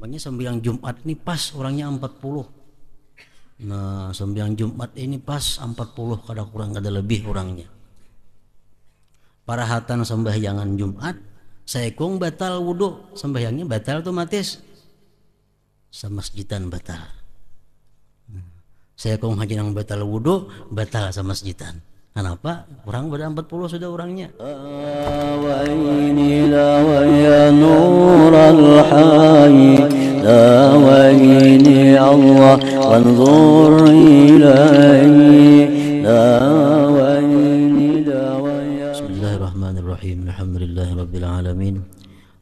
Makanya sembahyang Jumat ini pas orangnya 40. Nah, sembahyang Jumat ini pas 40, kada kurang kada lebih orangnya. Parahatan sembahyangan Jumat, saekung batal wudu, sembahyangnya batal otomatis. Samasjidan batal. Saekung haji nang batal wudu, batal samasjidan. Kenapa? Orang pada 40 sudah orangnya. Bismillahirrahmanirrahim. Alhamdulillahirabbil alamin.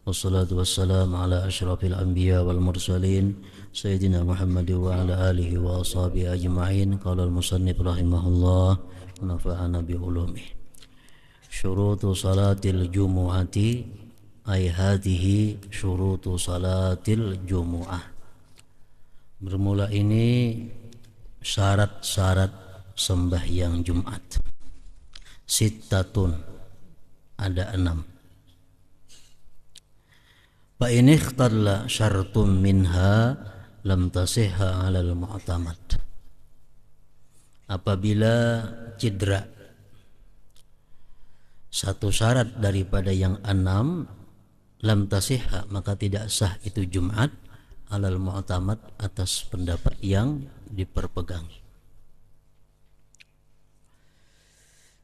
Wassalatu wassalamu ala asyrafil anbiya wal mursalin sayyidina Muhammad wa ala alihi wa ashabihi ajma'in. Qala al-musannif rahimahullah nafa'ana bi ulumih. Syurutu salatil jumu'ati ay hadhihi syurutu salatil jumu'ah. Bermula ini syarat-syarat sembahyang Jumat. Sittatun, ada 6. Fa in ikhtalla syartun minha lam tasihha 'alal mu'tamad. Apabila cedera satu syarat daripada yang 6, lam tasihha, maka tidak sah itu Jumat 'alal mu'tamad, atas pendapat yang diperpegangi.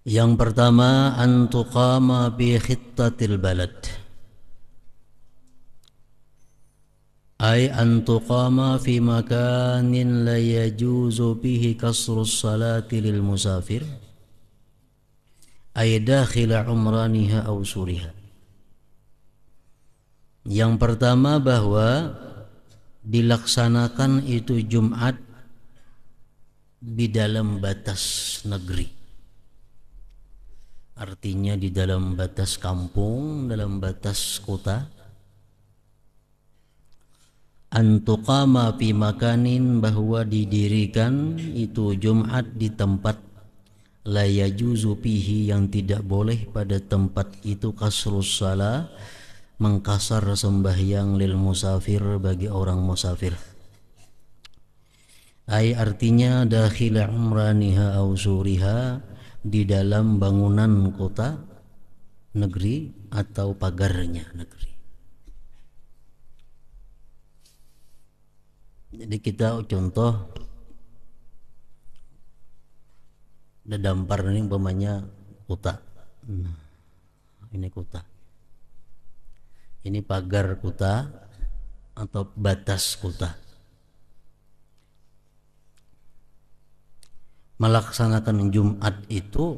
Yang pertama, antuqama bi khittatil balad, ay antuqama fi makanin la yajuzu bihi kasrus salati lil musafir, ay dakhila umraniha aw suriha. Yang pertama, bahwa dilaksanakan itu Jumat di dalam batas negeri. Artinya di dalam batas kampung, dalam batas kota. Antuqama fi makanin, bahwa didirikan itu Jumat di tempat la yajuzu fihi, yang tidak boleh pada tempat itu kasrus salah, mengkasar sembahyang lil musafir, bagi orang musafir. Ay artinya dakhila umraniha aw suriha, di dalam bangunan kota negeri atau pagarnya negeri. Jadi kita contoh Dadampar ini umpamanya kota. Ini kota. Ini pagar kota atau batas kota. Melaksanakan Jumat itu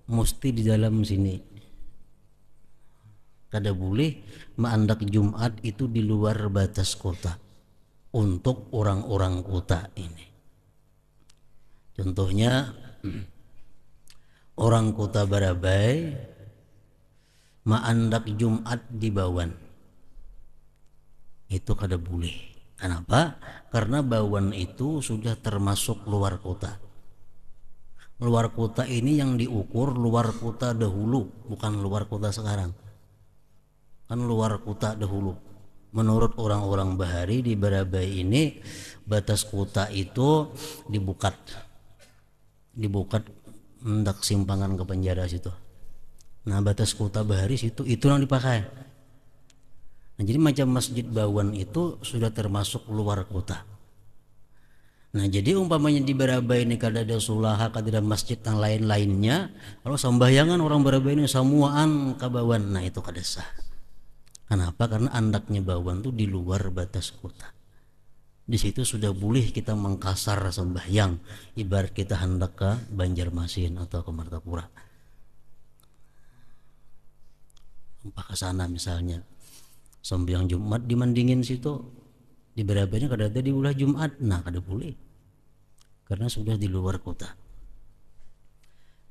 mesti di dalam sini. Kada boleh maandak Jumat itu di luar batas kota untuk orang-orang kota ini. Contohnya orang kota Barabai maandak Jumat di Bawan, itu kada boleh. Kenapa? Karena Bawan itu sudah termasuk luar kota. Luar kota ini yang diukur luar kota dahulu, bukan luar kota sekarang. Kan luar kota dahulu. Menurut orang-orang Bahari di Barabai ini, batas kota itu dibukat hendak simpangan ke penjara situ. Nah, batas kota Bahari situ, itu yang dipakai. Nah, jadi macam Masjid Bawan itu sudah termasuk luar kota. Nah, jadi umpamanya di Barabai ini kada ada sulaha, kada ada masjid yang lain-lainnya, kalau sembahyangan orang Barabai ini samuaan ke Bawan, nah itu kada sah. Kenapa? Karena andaknya Bawan itu di luar batas kota. Di situ sudah boleh kita mengkasar sembahyang, ibarat kita hendak ke Banjarmasin atau ke Martapura. Umpah ke sana misalnya, sembahyang Jumat dimandingin situ. Di Barabai kada ada di ulah Jumat, nah kada boleh karena sudah di luar kota.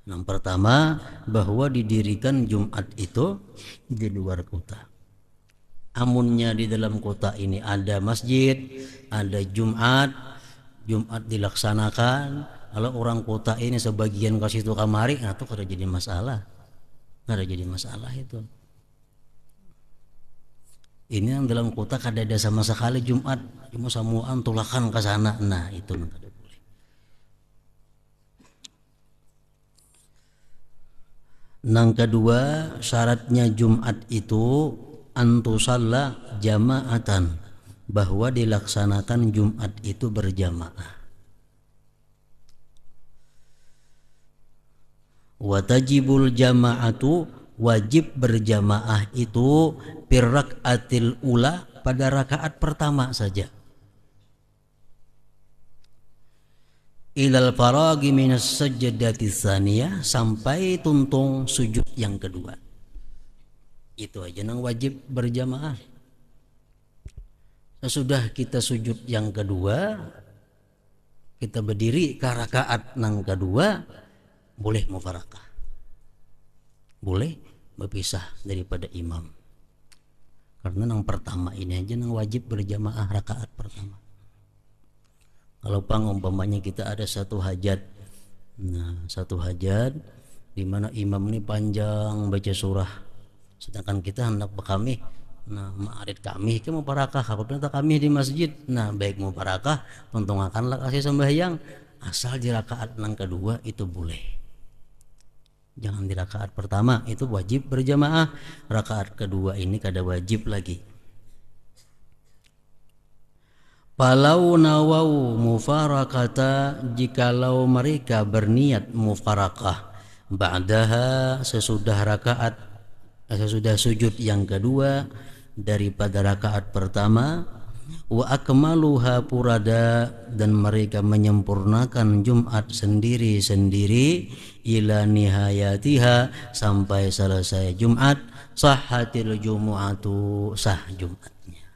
Yang pertama, bahwa didirikan Jumat itu di luar kota. Amunnya di dalam kota ini ada masjid, ada Jumat dilaksanakan, kalau orang kota ini sebagian ke situ kamari, nah itu kada jadi masalah. Kada jadi masalah itu. Ini yang dalam kota kada ada sama sekali Jumat, cuma samuan tulakan ke sana. Nah, itu kada boleh. Nang kedua, syaratnya Jumat itu antusalla jamaatan, bahwa dilaksanakan Jumat itu berjamaah. Watajibul jama'atu, wajib berjamaah itu pirrakaatil ula, pada rakaat pertama saja. Ilal faragi minas sajdati tsaniyah, sampai tuntung sujud yang kedua. Itu aja nang wajib berjamaah. Sesudah kita sujud yang kedua, kita berdiri ke rakaat nang kedua, boleh mufarakah, boleh berpisah daripada imam. Karena nang pertama ini aja nang wajib berjamaah rakaat pertama. Kalau umpamanya kita ada satu hajat, nah satu hajat di mana imam ini panjang baca surah, sedangkan kita hendak kami, nah ma'arid kami ke mufarakah, apabila kami di masjid, nah baik mufarakah tuntungakanlah kasih sembahyang, asal di rakaat nang kedua itu boleh. Jangan di rakaat pertama, itu wajib berjamaah. Rakaat kedua ini kada wajib lagi. Palau nawau mufarakata, jikalau mereka berniat mufarakah, ba'daha, sesudah rakaat, sesudah sujud yang kedua daripada rakaat pertama, wa akmaluha purada, dan mereka menyempurnakan Jumat sendiri-sendiri, ila nihayatiha, sampai selesai Jumat, sahhatil jumu'atu, sah Jumatnya.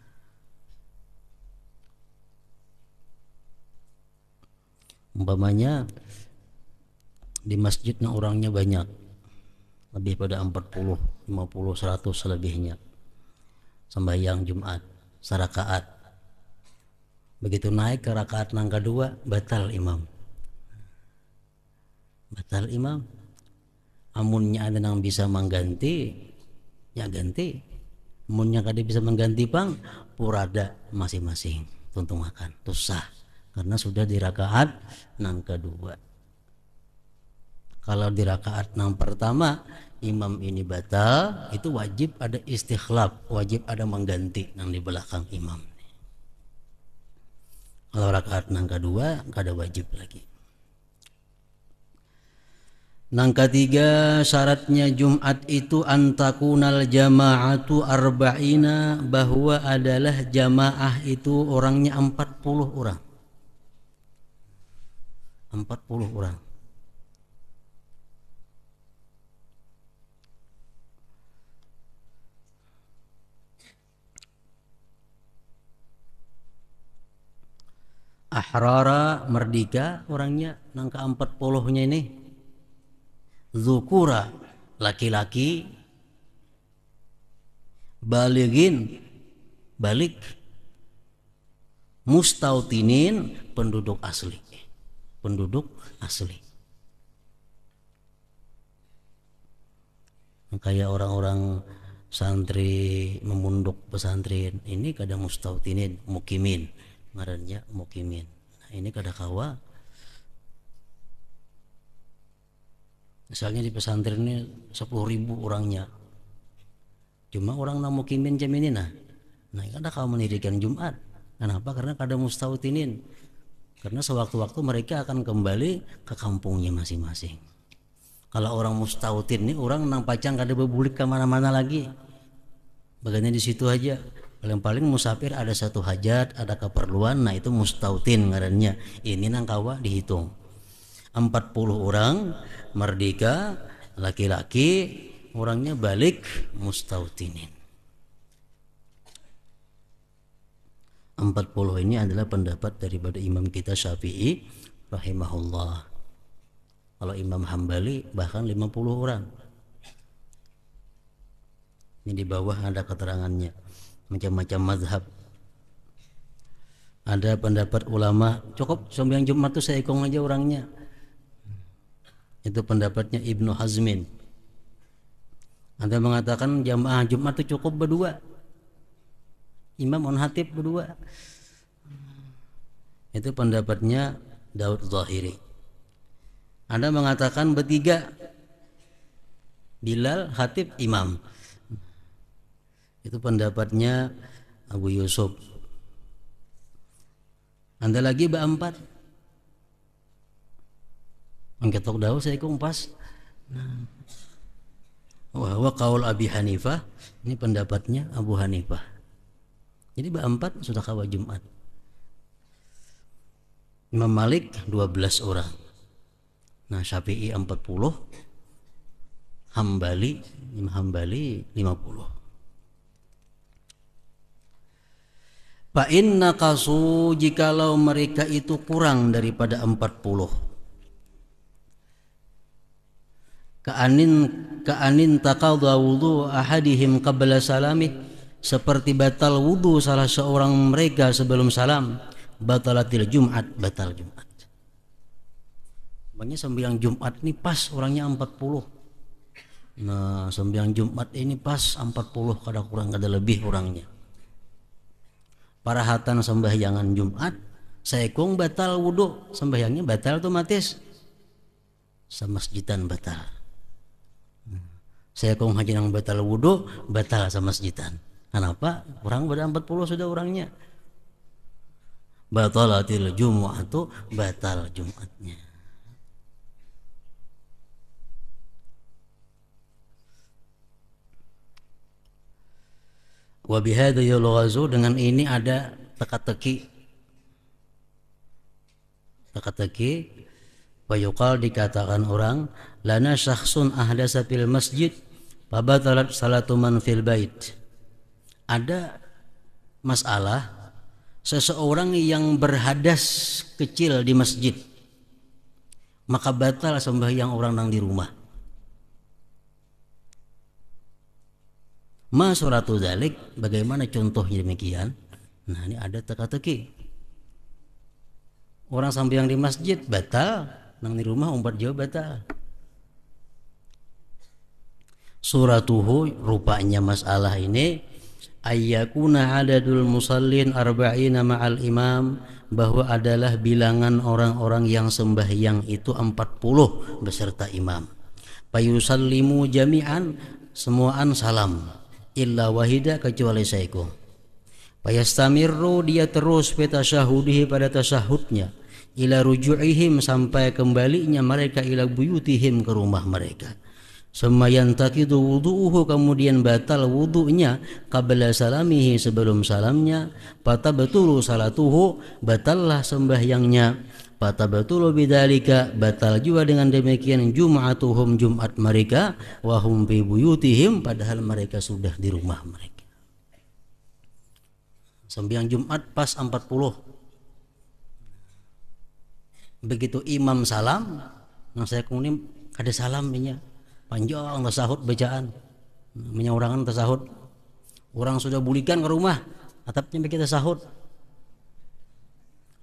Umpamanya di masjidnya orangnya banyak, lebih pada 40, 50, 100 selebihnya, sembahyang Jumat sarakaat. Begitu naik ke rakaat nang kedua, batal imam. Batal imam. Amunnya ada yang bisa mengganti, ya ganti. Amunnya kada bisa mengganti pang, purada masing-masing tuntungakan. Itu sah karena sudah di rakaat nang kedua. Kalau di rakaat nang pertama imam ini batal, itu wajib ada istikhlaf, wajib ada mengganti nang di belakang imam. Kalau rakaat nang kedua kada wajib lagi. Nang ketiga, syaratnya Jumat itu antakunal jama'atu arba'ina, bahwa adalah jamaah itu orangnya 40 orang. 40 orang. Ahrara, merdeka orangnya nang ke-40-nya ini. Zukura, laki-laki. Baligin, balik. Mustautinin, penduduk asli. Penduduk asli. Kayak orang-orang santri memunduk pesantren ini kadang mustautinin, mukimin, ngarannya mukimin. Nah, ini kada kawa. Misalnya di pesantren ini 10.000 orangnya, cuma orang nak mukimin jam ini nah kada kawa mendirikan Jumat. Kenapa? Karena kada mustautinin. Karena sewaktu-waktu mereka akan kembali ke kampungnya masing-masing. Kalau orang mustautin nih, orang nang pacang kada bebulik kemana-mana lagi. Bagiannya di situ aja. Paling-paling musafir ada satu hajat, ada keperluan, nah itu mustautin ngarannya. Ini nang kawa dihitung. 40 orang merdeka, laki-laki, orangnya balik mustautinin. 40 ini adalah pendapat daripada imam kita Syafi'i rahimahullah. Kalau Imam Hambali bahkan 50 orang. Ini di bawah ada keterangannya, macam-macam mazhab. Ada pendapat ulama cukup sembahyang Jumat itu saya hitung aja orangnya. Itu pendapatnya Ibnu Hazmin. Ada mengatakan jamaah Jumat itu cukup berdua. imam on hatib berdua. Itu pendapatnya Daud Zahiri. Anda mengatakan bertiga, Bilal, Khatib, Imam. Itu pendapatnya Abu Yusuf. Anda lagi berempat. Angketok daun saya kumpas. Wa qaul Abi Hanifah, ini pendapatnya Abu Hanifah. Jadi berempat sudah kawal Jumat. Imam Malik 12 orang. Nah, Syafi'i 40, Imam Hambali 50. Fa inna qasu, jikalau mereka itu kurang daripada 40. Ka'anin taqadha wudu ahadihim qabla salamih, seperti batal wudu salah seorang mereka sebelum salam, batalatil Jumat, batal Jumat. Makanya sembahyang Jumat ini pas orangnya 40. Nah, sembahyang Jumat ini pas 40, kada kurang kada lebih orangnya. Parahatan sembahyangan Jumat, saekung batal wudu, sembahyangnya batal otomatis. Samasjidan batal. Saekung haji nang batal wudu, batal samasjidan. Kenapa? Orang pada 40 sudah orangnya. Batalatil Jumu'atu, batal Jumatnya. Wa bihadza yulghazu, dengan ini ada teka-teki. Wa yuqal, dikatakan orang, lana syakhsun ahdasa fil masjid fabatalat salatu man fil bait. Ada masalah seseorang yang berhadas kecil di masjid, maka batal sembahyang orang yang di rumah. Ma suratu dzalik, bagaimana contohnya demikian? Nah, ini ada teka-teki. Orang sembahyang di masjid batal, nang di rumah umpat jauh batal. Suratuhu, rupanya masalah ini, ayyakuna adadul musallin arba'ina ma'al imam, bahwa adalah bilangan orang-orang yang sembahyang itu 40 beserta imam. Payusallimu jami'an, semuaan salam, illa wahida, kecuali saiku. Payastamirru, dia terus pada tasyahudihi, pada tasyahudnya, ila ruju'ihim, sampai kembalinya mereka ila buyutihim, ke rumah mereka. Semayan takidu wudu'uhu, kemudian batal wudu'nya, qabla salamihi, sebelum salamnya. Fatabtulu salatuhu, batallah sembahyangnya. Fatabtulu bidzalika, batal juga dengan demikian jum'atuhum, Jumat mereka, wa hum fi buyutihim, padahal mereka sudah di rumah mereka. Sembahyang Jumat pas 40. Begitu imam salam, nang saya kuning ada salamnya. Panjang tasahud bacaan, menyaurangan tasahud. Orang sudah bulikan ke rumah, atapnya begitu tasahud.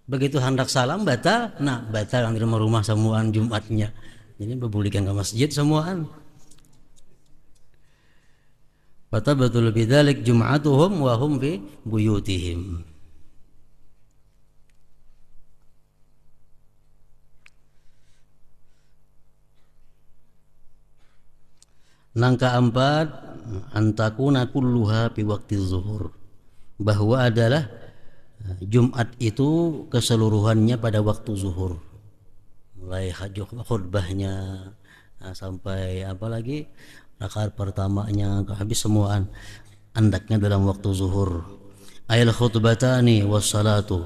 Begitu hendak salam batal, nah batal yang di rumah semuaan Jumatnya. Jadi berbulikan ke masjid semuaan. Fatabatul bidzalik jum'atuhum wa hum fi buyutihim. Nangka 4, antakuna kulluha fi waktu zuhur, bahwa adalah Jumat itu keseluruhannya pada waktu zuhur, mulai khutbahnya sampai apalagi rakaat pertamanya habis semuaan andaknya dalam waktu zuhur. Ayal khutbatani wassalatu.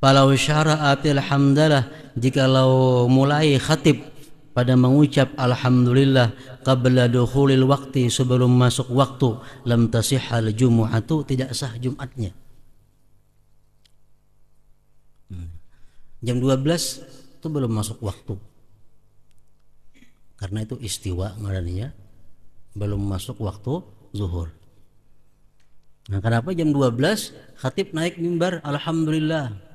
Falau syara'atil hamdalah, jikalau mulai khatib pada mengucap alhamdulillah qabla dukhulil waqti, sebelum masuk waktu, lam tasihhal jumu'atu, tidak sah Jumatnya. Jam 12 itu belum masuk waktu, karena itu istiwa ngarannya, belum masuk waktu zuhur. Nah, kenapa jam 12 khatib naik mimbar alhamdulillah?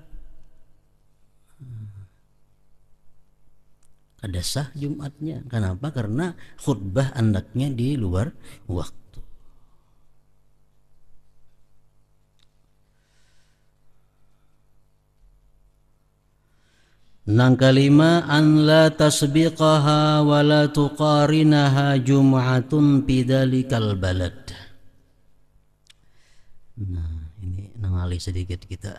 Kada sah Jumatnya. Kenapa? Karena khutbah andaknya di luar waktu. Nang kalima an la tasbiqaha wa la tuqarinaha jum'atun bidalikal balad. Nah, ini nangali sedikit kita.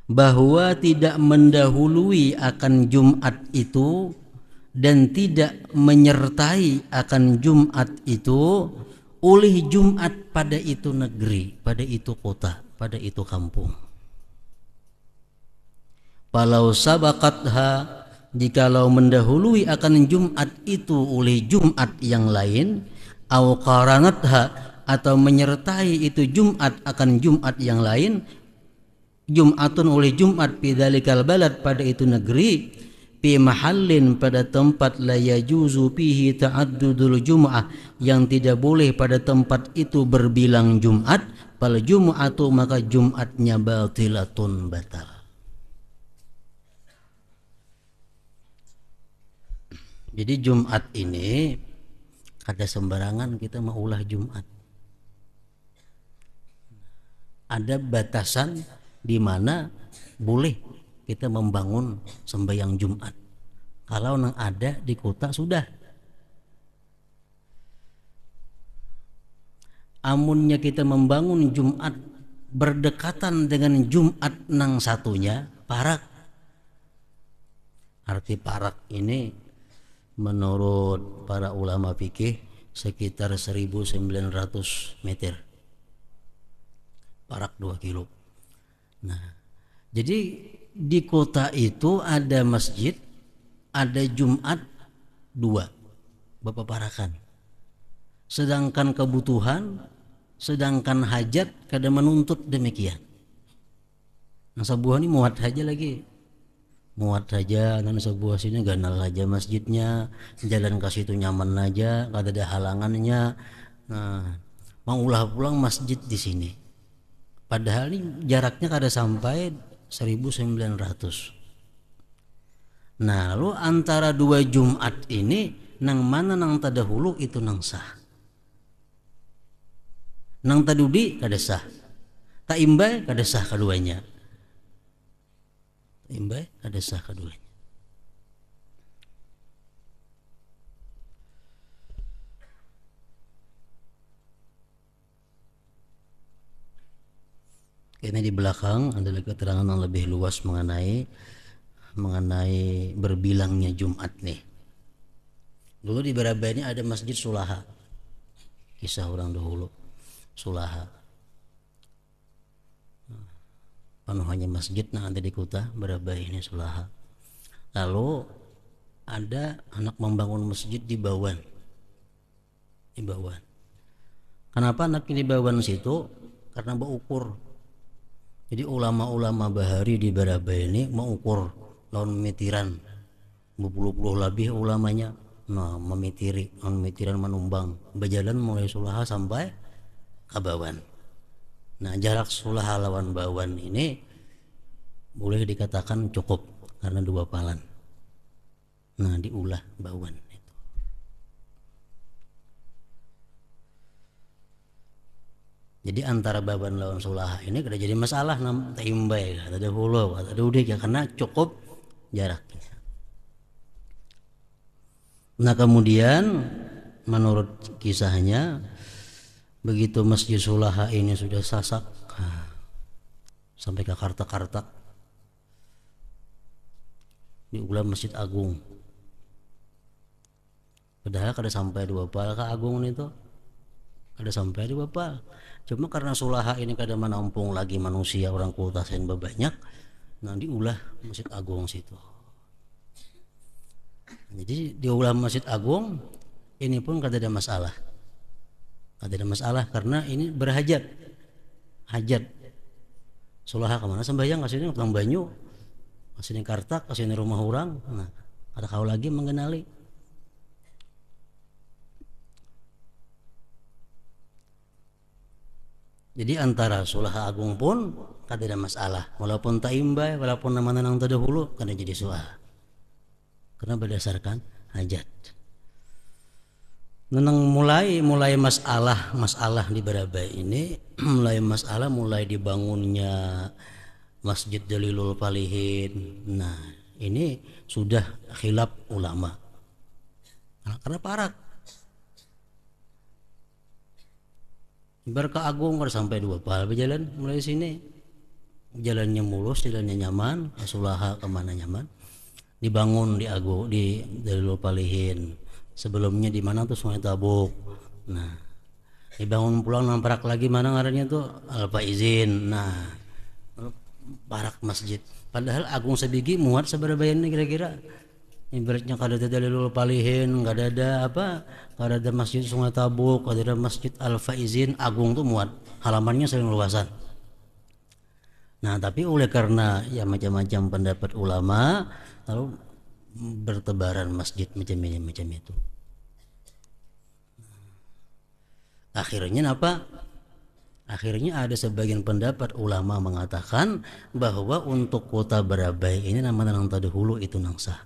Bahwa tidak mendahului akan Jumat itu dan tidak menyertai akan Jumat itu oleh Jumat pada itu negeri, pada itu kota, pada itu kampung. Walau sabaqatha, jikalau mendahului akan Jumat itu oleh Jumat yang lain, au qaranatha, atau menyertai itu Jumat akan Jumat yang lain, Jumatun oleh Jumat bidzalikal balad pada itu negeri, fi mahallin pada tempat la yajuzu fihi ta'addudul jum'ah, yang tidak boleh pada tempat itu berbilang Jumat, fal jum'atu maka Jumatnya batilatun, batal. Jadi Jumat ini ada sembarangan kita mau ulah Jumat. Ada batasan di mana boleh kita membangun sembahyang Jumat. Kalau nang ada di kota sudah. Amunnya kita membangun Jumat berdekatan dengan Jumat nang satunya, parak. Arti parak ini menurut para ulama fikih sekitar 1900 meter. Parak 2 kilo. Nah, jadi di kota itu ada masjid, ada Jumat 2 Bapak parakan. Sedangkan kebutuhan, sedangkan hajat kada menuntut demikian. Nah, sebuah ini muat saja lagi. Muat saja, dan sebuah sini ganal aja masjidnya, jalan ke situ nyaman aja, kada ada halangannya. Nah, mau ulah pulang masjid di sini. Padahal ini jaraknya kada sampai 1900. Nah, lalu antara 2 Jumat ini nang mana nang tadahulu itu nang sah. Nang tadudi kada sah. Tak imbay kada sah keduanya. Imbay ada sah keduanya. Ini di belakang adalah keterangan yang lebih luas mengenai berbilangnya Jumat nih. Dulu di Baraba ini ada Masjid Sulaha. Kisah orang dahulu Sulaha. Hanya masjid yang ada di kota Baraba ini Sulaha. Lalu ada anak membangun masjid di Bawan. Di Bawan. Kenapa anak ini Bawan situ? Karena berukur. Jadi ulama-ulama bahari di Baraba ini mengukur lawan memitiran. Berpuluh-puluh lebih ulamanya. Nah, memitiran menumbang. Berjalan mulai Sulaha sampai ke Bawan. Nah, jarak Sulaha lawan Bawan ini boleh dikatakan cukup karena 2 palan. Nah, diulah Bawan itu. Jadi antara Bawan lawan Sulaha ini kada jadi masalah nam taimbay, kada ada hulu, kada ada udik ya, karena cukup jaraknya. Nah, kemudian menurut kisahnya begitu Masjid Sulaha ini sudah sasak sampai ke Kartak-Kartak, diulah Masjid Agung. Padahal kada sampai 2 pal ke Agung itu, kada sampai 2 pal. Cuma karena Sulaha ini kada menampung lagi manusia orang kota sen banyak, nah diulah Masjid Agung situ. Jadi diulah Masjid Agung ini pun kada ada masalah. Ada masalah karena ini berhajat, hajat. Sulaha kemana sembahyang, kasih ini utang banyu, kasih ini Kartak, kasih ini rumah orang. Nah, ada kau lagi mengenali. Jadi antara Sulaha Agung pun kada ada masalah, walaupun tak imbay, walaupun nama nang terdahulu kada jadi Sulaha, karena berdasarkan hajat. Nenang mulai masalah di Baraba ini mulai dibangunnya Masjid Jalilul Falihin. Nah, ini sudah khilaf ulama. Karena parak. Berkah Agung harus sampai 2 pal berjalan mulai sini. Jalannya mulus, jalannya nyaman, Asulaha kemana nyaman. Dibangun di Agung, di Dalil Palihin. Sebelumnya di mana tuh Sungai Tabuk. Nah, dibangun pulang namprak lagi mana ngarannya tuh Al-Faizin. Nah, parak masjid. Padahal Agung Sabigi muat seberapa ini kira-kira. Ibaratnya kada ada Dalilul Palihin, kada ada apa, kada ada masjid Sungai Tabuk, kada ada masjid Al-Faizin. Agung tuh muat, halamannya sering luasan. Nah, tapi oleh karena ya macam-macam pendapat ulama, lalu bertebaran masjid macam ini macam itu. Akhirnya apa? Akhirnya ada sebagian pendapat ulama mengatakan bahwa untuk kota Barabai ini nama nang tadahulu itu nang sah.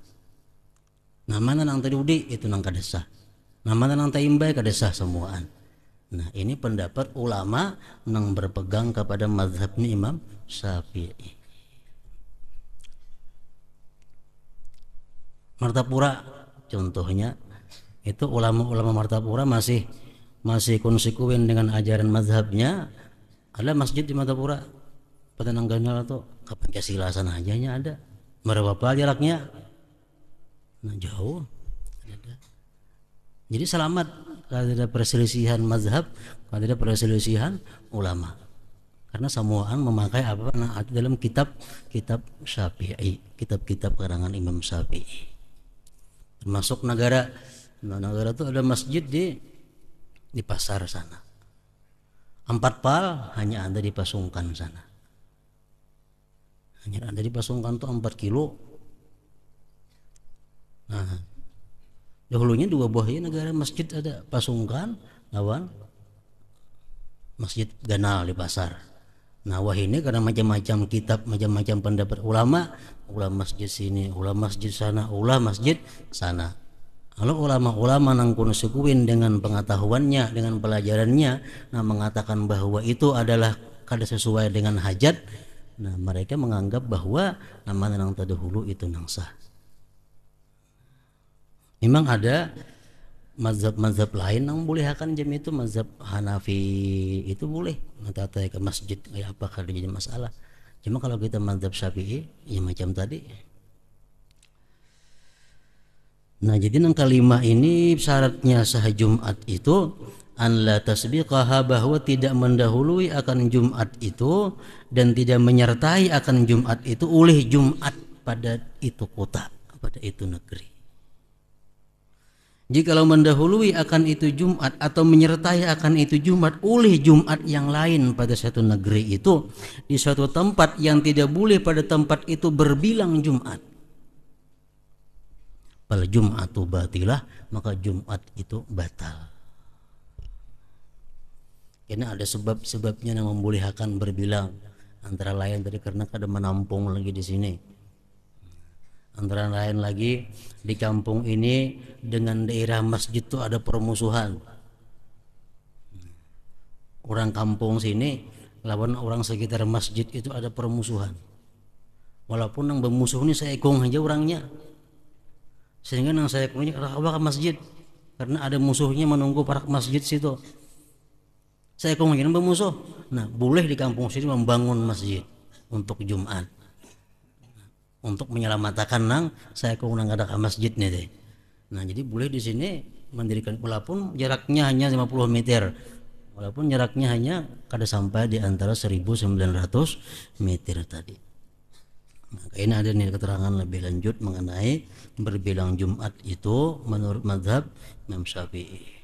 Nama nang tadudi itu nang kada sah. Nama nang taimbai kada sah semuaan. Nah, ini pendapat ulama nang berpegang kepada mazhabnya Imam Syafi'i. Martapura contohnya itu ulama-ulama Martapura masih konsekuen dengan ajaran mazhabnya. Ada masjid di Martapura pada nangganal tuh kapan kesilasan ajanya ada. Berapa jaraknya? Nah, jauh. Jadi selamat kalau ada perselisihan mazhab, kalau ada perselisihan ulama. Karena semuaan memakai apa dalam kitab Syafi'i, kitab-kitab karangan Imam Syafi'i. Termasuk negara itu ada masjid di pasar sana. 4 pal hanya ada di Pasungkan sana. Hanya ada di Pasungkan tuh 4 kilo. Nah, dahulunya 2 buah negara masjid ada Pasungkan lawan Masjid Ganal di pasar. Nah, wah ini karena macam-macam kitab, macam-macam pendapat ulama masjid sini, ulama masjid sana, ulama masjid sana. Kalau ulama-ulama nang konsekuen dengan pengetahuannya, dengan pelajarannya, nah mengatakan bahwa itu adalah kada sesuai dengan hajat, nah mereka menganggap bahwa nama nang terdahulu itu nang sah. Memang ada mazhab-mazhab lain yang boleh akan jam itu, mazhab Hanafi itu boleh mentatay ke masjid kayak apa kada jadi masalah. Cuma kalau kita mazhab Syafi'i ya macam tadi. Nah, jadi yang kelima ini syaratnya sah Jumat itu an la tasbiqaha, bahwa tidak mendahului akan Jumat itu dan tidak menyertai akan Jumat itu oleh Jumat pada itu kota, pada itu negeri. Jikalau mendahului akan itu Jumat atau menyertai akan itu Jumat oleh Jumat yang lain pada satu negeri itu, di suatu tempat yang tidak boleh pada tempat itu berbilang Jumat, fal Jum'atu batilah, maka Jumat itu batal. Karena ada sebab-sebabnya yang membolehkan berbilang. Antara lain tadi karena kada menampung lagi di sini. Antara lain lagi di kampung ini dengan daerah masjid itu ada permusuhan. Orang kampung sini lawan orang sekitar masjid itu ada permusuhan. Walaupun yang bermusuh ini saya ikung aja orangnya. Sehingga nang saya punya rawa ke masjid karena ada musuhnya menunggu parak masjid situ. Saya kemungkinan bermusuh. Nah, boleh di kampung sini membangun masjid untuk Jumat, untuk menyelamatkan nang saya kurang ada ke masjid nih deh. Nah, jadi boleh di sini mendirikan, walaupun jaraknya hanya 50 meter, walaupun jaraknya hanya kada sampai di antara 1900 meter tadi. Nah, ini ada nih keterangan lebih lanjut mengenai berbilang Jumat itu menurut mazhab Imam Syafi'i.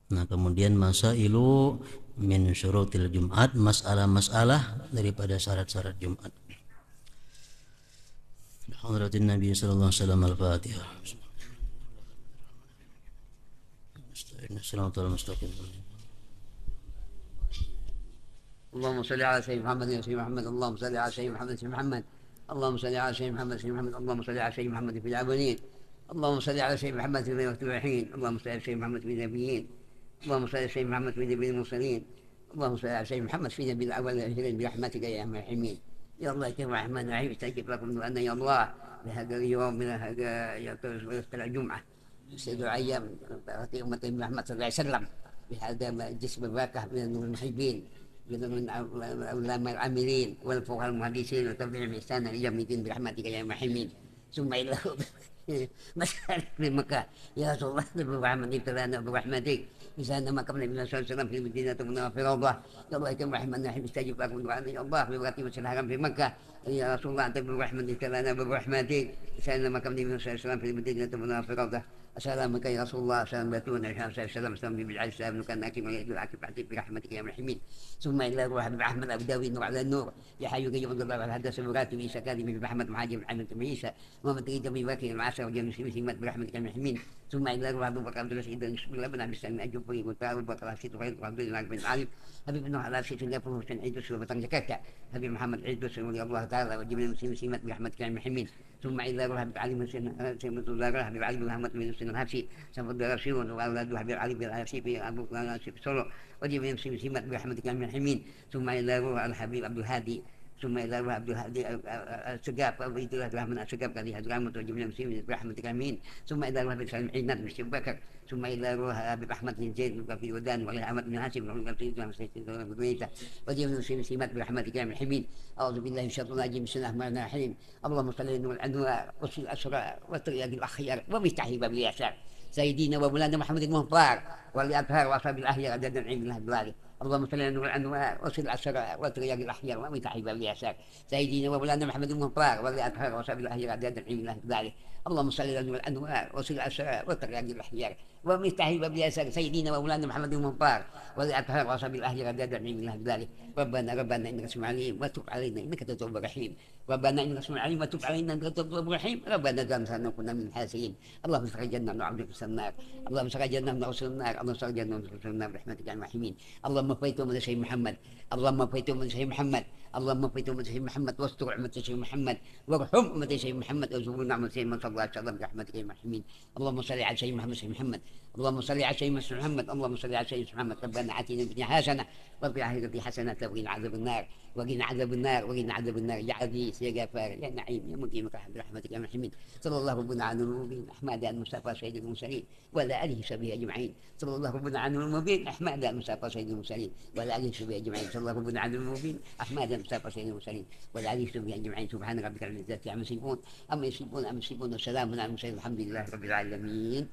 Nah, kemudian masailu min syurutil Jumat, masalah-masalah daripada syarat-syarat Jumat. Hadratin Nabi sallallahu alaihi wasallam, Al-Fatihah. اللهم صل على سيدنا محمد يا سيدنا محمد، اللهم صل على سيدنا محمد سيدنا محمد، اللهم صل على سيدنا محمد سيدنا محمد، اللهم صل على سيدنا محمد في العالمين، اللهم صل على سيدنا محمد في المتوحين، اللهم صل على سيدنا محمد في النبيين، اللهم صل على سيدنا محمد في نبي المرسلين، اللهم صل على سيدنا محمد في نبي الاول والاخرين برحمتك يا ارحم الراحمين. يا الله يا الرحمن الرحيم استجب لكم دعانا يا الله بهذا اليوم من هذا الجمعة سيدنا أيام في أمة محمد صلى الله عليه وسلم بهذا الجسم البركة من المحبين من العلماء العاملين والفقهاء المحدثين وتابعين بإحسان إلى يوم الدين برحمتك يا الرحيم ثم إلى مسألة في مكة يا رسول الله برحمتك ابتلانا برحمتك بسألنا مكة من النبي صلى الله عليه وسلم في المدينة المنورة الله يا الله يا الرحمن الرحيم استجب لكم دعانا يا الله ببركة مسجد الحرام في مكة يا رسول الله أنت برحمتك ابتلانا برحمتك بسألنا مكة من النبي صلى الله عليه وسلم في المدينة المنورة السلام عليك يا رسول الله السلام باتون الحمد لله السلام السلام بالعز السلام كان اكرم يدل عاكف عتيب برحمتك يا الرحيم ثم الى روح باحمد ابو داوود نور على النور يا حي قيوم الله على الحدث المرات عيسى كاظم باحمد مهاجم محمد بن عيسى ومن تريد من باكر المعاشر وجميع المسلمين برحمتك يا الرحيم ثم الى روح ابو بكر عبد الله سيدنا بسم الله بن عبد السلام اجبري والتعالى والبقره سيد غير وعبد الله بن عالم حبيب نوح على سيد الله فهو عيد وبطن زكاته حبيب محمد عيد ولي الله تعالى وجميع المسلمين برحمتك يا الرحيم ثم إلى روح بعلي من سنة الله حبيب علي بن محمد من سنة الهبسي سنة الرسول وأولاده حبيب علي بن الهبسي في أبو في سولو وجميع المسلمين برحمتك يا الرحيم ثم إلى روح الحبيب عبد الهادي ثم إلى روح عبد الهادي السقاف وبيت الله رحمن السقاف قال هدرامة وجميع المسلمين برحمتك آمين ثم إلى روح بن سليم عينات بن بكر ثم إلى روح أبي أحمد بن زيد في ودان وإلى أحمد بن هاشم وجميع المسلمين برحمتك يا الرحيم أعوذ بالله من الشيطان الرجيم بسم الله الرحمن الرحيم اللهم صل على الأنوار وصل الأسرار وطريق الأخيار ومفتاح باب اليسار سيدنا ومولانا محمد المختار والأطهار وأصحاب الأخيار عدد العلم الله بلاده اللهم صل على الأنوار وصل الأسرار وطريق الأخيار ومفتاح باب اليسار سيدنا ومولانا محمد المختار والأطهار وأصحاب الأخيار عدد العلم الله بلاده اللهم صل على الأنوار وصل الأسرار وطريق الأخيار ومفتاح باب اليسار سيدنا ومولانا محمد المختار والأطهار وأصحاب الأخيار عدد العلم الله بلاده ربنا إنك سميع عليم وتب علينا إنك تواب رحيم ربنا إنك سميع عليم وتب علينا إنك تواب رحيم ربنا ظلمنا كنا من الحاسدين اللهم استخرجنا من عبدك في النار اللهم استخرجنا من رسول النار اللهم استخرجنا من رسول النار برحمتك يا الرحيم اللهم فيت من شيء محمد اللهم فيت من شيء محمد اللهم فيت من شيء محمد واستر أمة شيء محمد وارحم أمة شيء محمد وارزقنا من شيء من صلى الله عليه وسلم برحمتك يا الرحيم اللهم صل على شيء محمد شيء محمد اللهم صل على شيء محمد اللهم صل على شيء محمد ربنا آتنا في الدنيا حسنة وفي الآخرة حسنة وقنا عذاب النار وقنا عذاب النار وقنا عذاب النار يا عزيز يا غفار يا نعيم يا مقيم برحمتك يا الرحيم صلى الله ربنا على المبين أحمد المصطفى سيد المرسلين وعلى آله وصحبه أجمعين صلى الله ربنا على المبين أحمد المصطفى سيد المرسلين وعلى آله وصحبه أجمعين صلى الله ربنا على المبين أحمد المصطفى سيد المرسلين وعلى آله وصحبه أجمعين سبحان ربك رب العزة عما يصفون أما يصفون والسلام على المرسلين الحمد لله رب العالمين.